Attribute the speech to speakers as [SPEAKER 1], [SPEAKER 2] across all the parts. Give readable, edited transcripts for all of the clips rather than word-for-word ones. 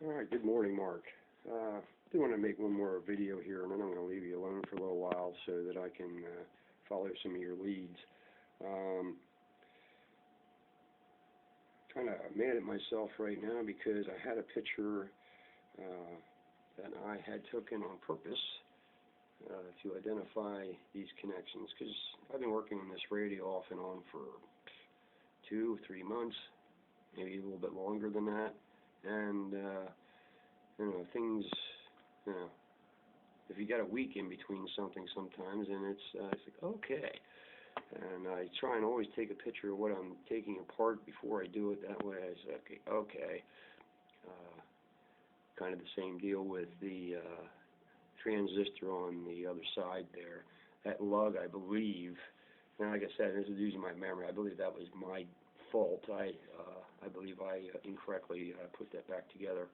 [SPEAKER 1] All right, good morning, Mark. I do want to make one more video here, and then I'm going to leave you alone for a little while so that I can follow some of your leads. Kind of mad at myself right now because I had a picture that I had taken on purpose to identify these connections, because I've been working on this radio off and on for 2-3 months, maybe a little bit longer than that. And things, if you got a week in between something sometimes, and it's like, okay. And I try and always take a picture of what I'm taking apart before I do it. That way I say, okay. Kind of the same deal with the transistor on the other side there. That lug, I believe, and like I said, this is using my memory, I believe that was my fault. I believe I incorrectly put that back together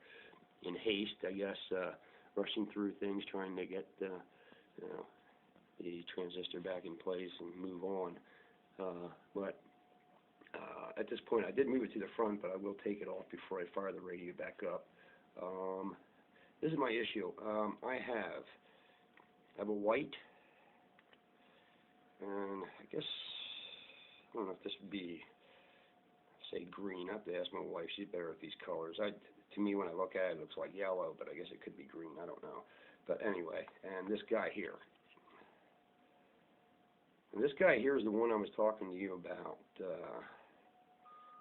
[SPEAKER 1] in haste, I guess, rushing through things, trying to get the transistor back in place and move on. But at this point, I did move it to the front, but I will take it off before I fire the radio back up. This is my issue. I have a white, and I guess, I don't know if this would be, say, green. I have to ask my wife. She's better at these colors. To me, when I look at it, it looks like yellow, but I guess it could be green. I don't know. But anyway, and this guy here. And this guy here is the one I was talking to you about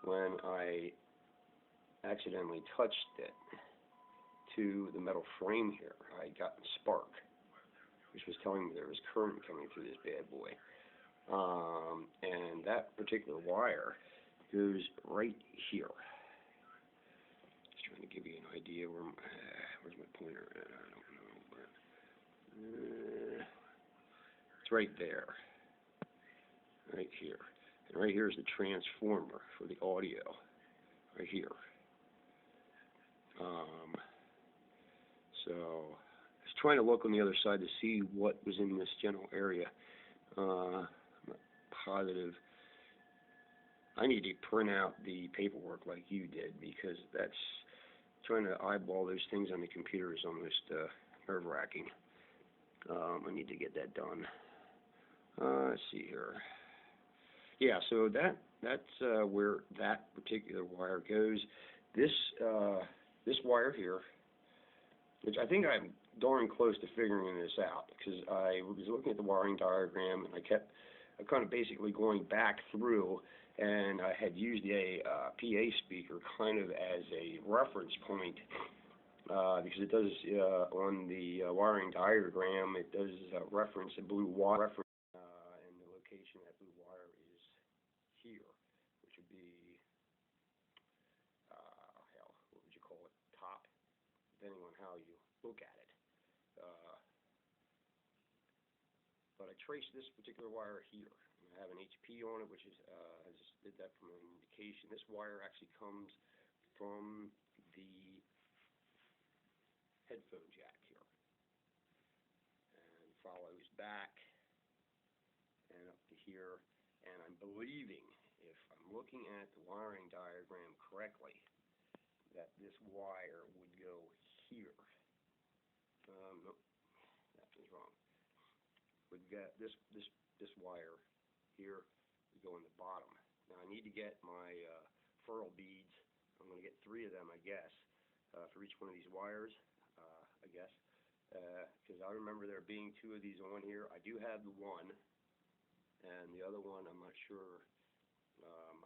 [SPEAKER 1] when I accidentally touched it to the metal frame here. I got a spark, which was telling me there was current coming through this bad boy. And that particular wire goes right here. Just trying to give you an idea where where's my pointer at? I don't know, but it's right there, right here. And right here is the transformer for the audio, right here. So I was trying to look on the other side to see what was in this general area. I'm not positive. I need to print out the paperwork like you did, because that's trying to eyeball those things on the computer is almost nerve-wracking. I need to get that done. Let's see here. Yeah, so that's where that particular wire goes. This wire here, which I think I'm darn close to figuring this out, because I was looking at the wiring diagram and I kept kind of basically going back through, and I had used a PA speaker kind of as a reference point, because it does, on the wiring diagram, it does reference a blue wire, and the location of that blue wire is here, which would be, hell, what would you call it, top, depending on how you look at it. But I traced this particular wire here. I have an HP on it, which is, I just did that from an indication. This wire actually comes from the headphone jack here and follows back and up to here. And I'm believing, if I'm looking at the wiring diagram correctly, that this wire would go here. Nope, that was wrong. Would get this wire here would go in the bottom. Now I need to get my ferrule beads. I'm going to get 3 of them, I guess, for each one of these wires, I guess, because I remember there being 2 of these on here. I do have the one, and the other one I'm not sure.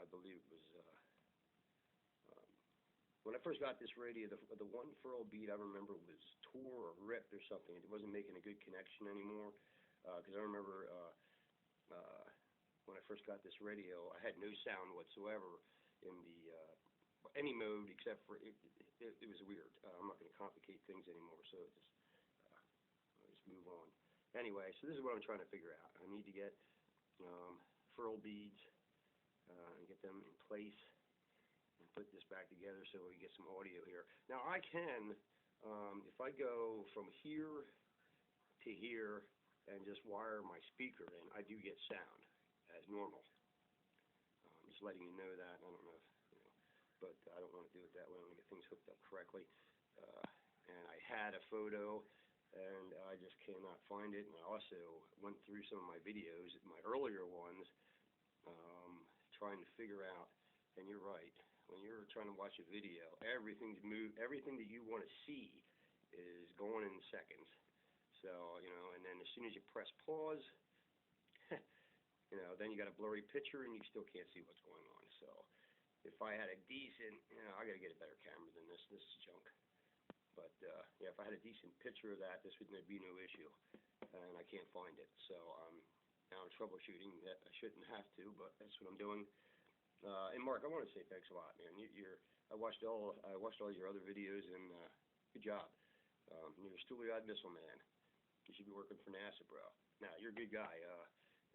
[SPEAKER 1] I believe it was when I first got this radio, the one ferrule bead I remember was tore or ripped or something. It wasn't making a good connection anymore. Because I remember when I first got this radio, I had no sound whatsoever in the any mode except for it was weird. I'm not going to complicate things anymore, so I'll just move on. Anyway, so this is what I'm trying to figure out. I need to get ferrule beads and get them in place and put this back together so we get some audio here. Now I can, if I go from here to here and just wire my speaker in, I do get sound as normal. Just letting you know that. I don't know if, but I don't want to do it that way. I want to get things hooked up correctly. and I had a photo, and I just cannot find it. And I also went through some of my videos, my earlier ones, trying to figure out. And you're right. When you're trying to watch a video, everything's moved. Everything that you want to see is going in seconds. So, and then as soon as you press pause, then you got a blurry picture and you still can't see what's going on. So, if I had a decent, I got to get a better camera than this. This is junk. But yeah, if I had a decent picture of that, this would be no issue. And I can't find it. So now I'm troubleshooting. I shouldn't have to, but that's what I'm doing. And Mark, I want to say thanks a lot, man. I watched all your other videos, and good job. You're a story-eyed missile man. You should be working for NASA, bro. Now you're a good guy.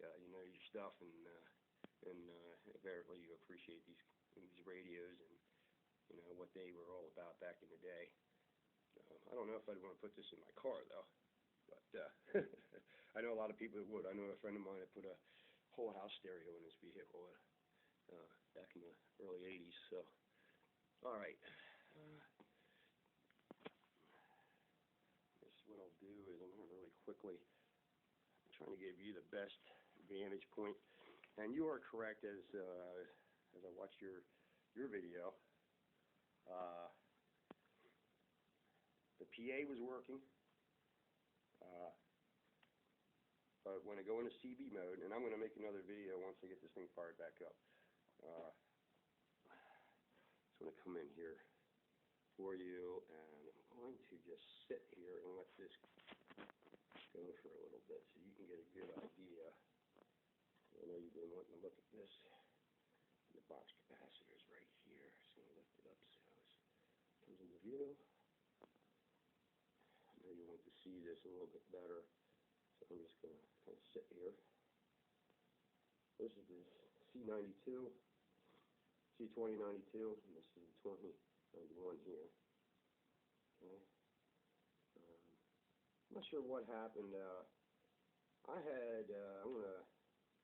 [SPEAKER 1] You know your stuff, and apparently you appreciate these radios and what they were all about back in the day. I don't know if I'd want to put this in my car though, but I know a lot of people that would. I know a friend of mine that put a whole house stereo in his vehicle back in the early '80s. So, all right. Guess what I'll do is I'm going to really quickly. I'm trying to give you the best vantage point, and you are correct as I watch your video. The PA was working, but when I go into CB mode, and I'm going to make another video once I get this thing fired back up. Just want to come in here for you, and I'm going to just sit here and let this go for a little bit so you can get a good idea. I know you've been wanting to look at this. The box capacitor is right here. So I'm going to lift it up so it comes into view. I know you want to see this a little bit better, so I'm just going to kind of sit here. This is the C92, C2092, and this is the 2091 here. Okay. I'm not sure what happened. I'm going to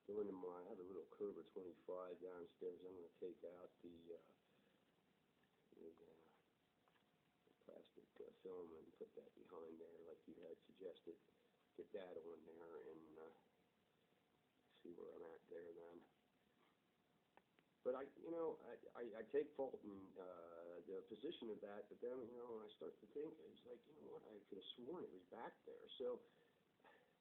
[SPEAKER 1] go into I have a little Cobra 25 downstairs. I'm going to take out the plastic film and put that behind there like you had suggested. Get that on there and see where I'm at there then. But I take fault in the position of that, but then, when I start to think, it's like, what, I could have sworn it was back there. So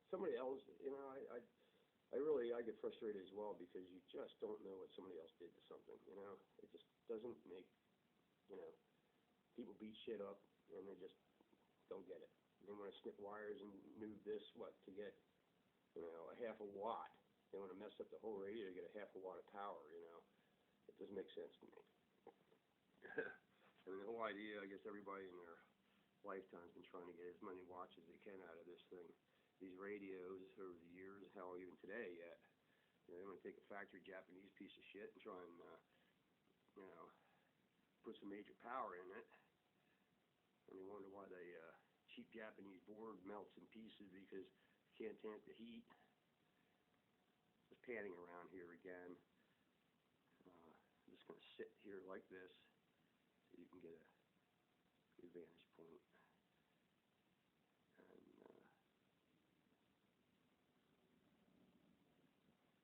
[SPEAKER 1] somebody else, I get frustrated as well because you just don't know what somebody else did to something, It just doesn't make, people beat shit up and they just don't get it. They want to snip wires and move this, to get, a half a watt. They want to mess up the whole radio to get a half a watt of power, It doesn't make sense to me. I mean, the whole idea, I guess everybody in their lifetime's been trying to get as many watts as they can out of this thing. These radios over the years, hell, even today yet, they want to take a factory Japanese piece of shit and try and, put some major power in it. And you wonder why the cheap Japanese board melts in pieces because you can't tamp the heat. Just panning around here again. I'm just going to sit here like this so you can get a good vantage point. And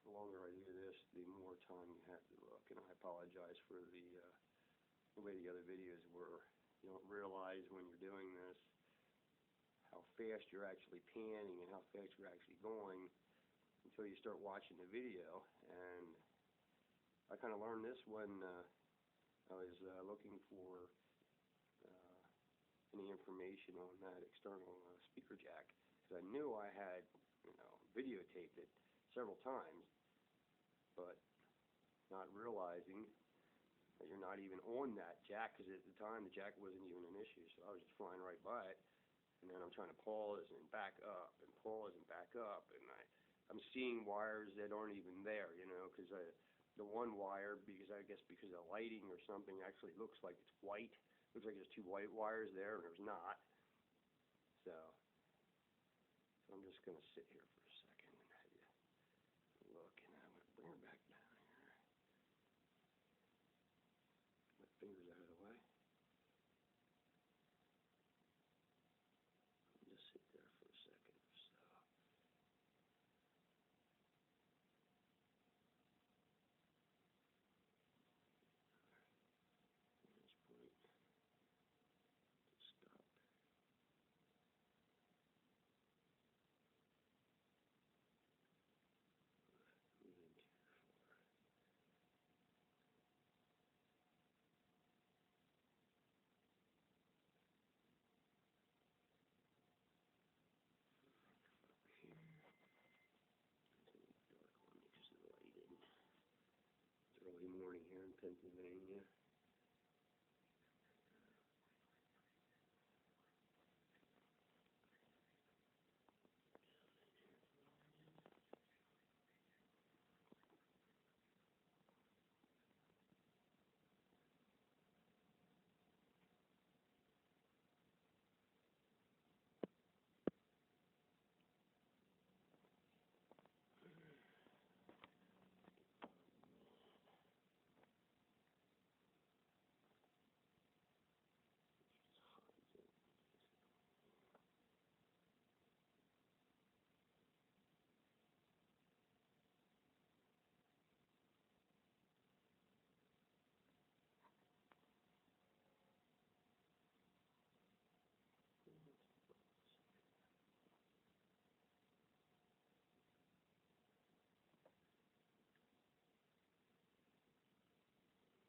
[SPEAKER 1] the longer I do this, the more time you have to look. And I apologize for the way the other videos were. You don't realize when you're doing this how fast you're actually panning and how fast you're actually going until you start watching the video. And I kind of learned this when I was looking for any information on that external speaker jack, because I knew I had videotaped it several times, but not realizing that you're not even on that jack, because at the time the jack wasn't even an issue, so I was just flying right by it, and then I'm trying to pause and back up and pause and back up, and I'm seeing wires that aren't even there, because the one wire, because because of lighting or something, actually looks like it's white. Looks like there's two white wires there, and there's not. So I'm just going to sit here for a second and have you look, and I'm going to bring her back down here. My fingers out of the way. Pennsylvania.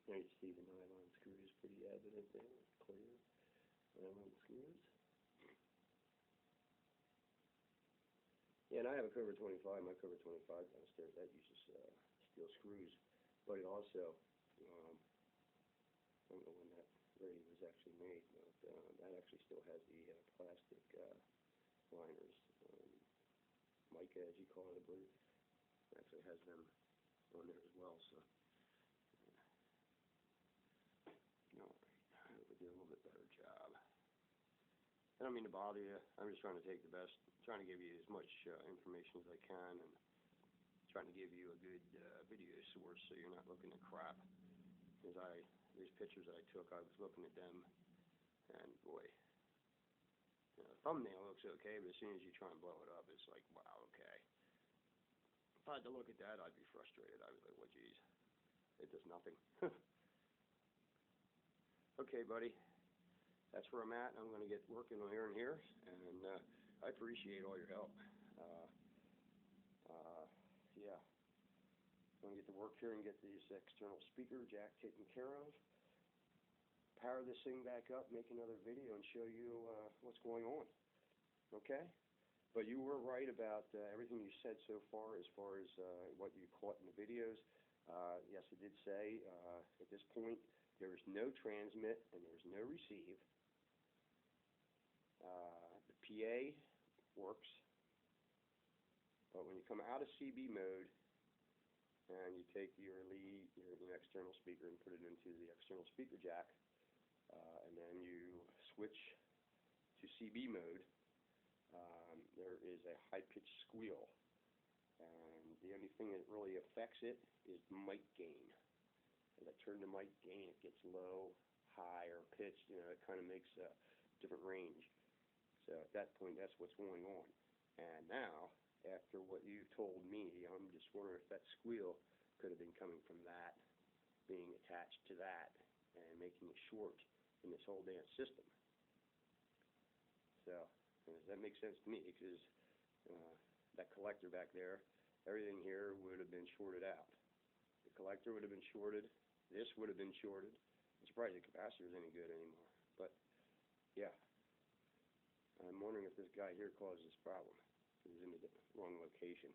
[SPEAKER 1] There you see the nylon screws pretty evident there, clear nylon screws. Yeah, and I have a Cobra 25. My Cobra 25 downstairs, that uses steel screws, but it also, I don't know when that radio was actually made, but that actually still has the plastic liners, mica as you call it, I believe. It actually has them on there as well, so. I hope we do a little bit better job. I don't mean to bother you. I'm just trying to take the best, trying to give you as much information as I can, and trying to give you a good video source so you're not looking at crap. Because these pictures that I took, I was looking at them, and boy, the thumbnail looks okay, but as soon as you try and blow it up, it's like, wow, okay. If I had to look at that, I'd be frustrated. I'd be like, well, geez, it does nothing. Okay, buddy, that's where I'm at. I'm going to get working on here and here, and I appreciate all your help. Yeah, I'm going to get to work here and get this external speaker jack taken care of, power this thing back up, make another video, and show you what's going on. Okay? But you were right about everything you said so far as what you caught in the videos. Yes, it did say at this point, there is no transmit and there is no receive. The PA works, but when you come out of CB mode and you take your lead, your external speaker, and put it into the external speaker jack, and then you switch to CB mode, there is a high-pitched squeal, and the only thing that really affects it is mic gain. As I turn the mic gain, it gets low, high, or pitched. It kind of makes a different range. So at that point, that's what's going on. And now, after what you've told me, I'm just wondering if that squeal could have been coming from that, being attached to that, and making it short in this whole damn system. So, does that make sense to me? Because that collector back there, everything here would have been shorted out. The collector would have been shorted. This would have been shorted. I'm surprised the capacitor is any good anymore. But, yeah. I'm wondering if this guy here caused this problem. He's in the wrong location.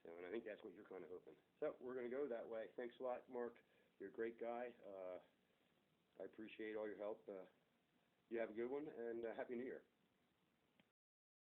[SPEAKER 1] So, and I think that's what you're kind of hoping. So, we're going to go that way. Thanks a lot, Mark. You're a great guy. I appreciate all your help. You have a good one, and Happy New Year.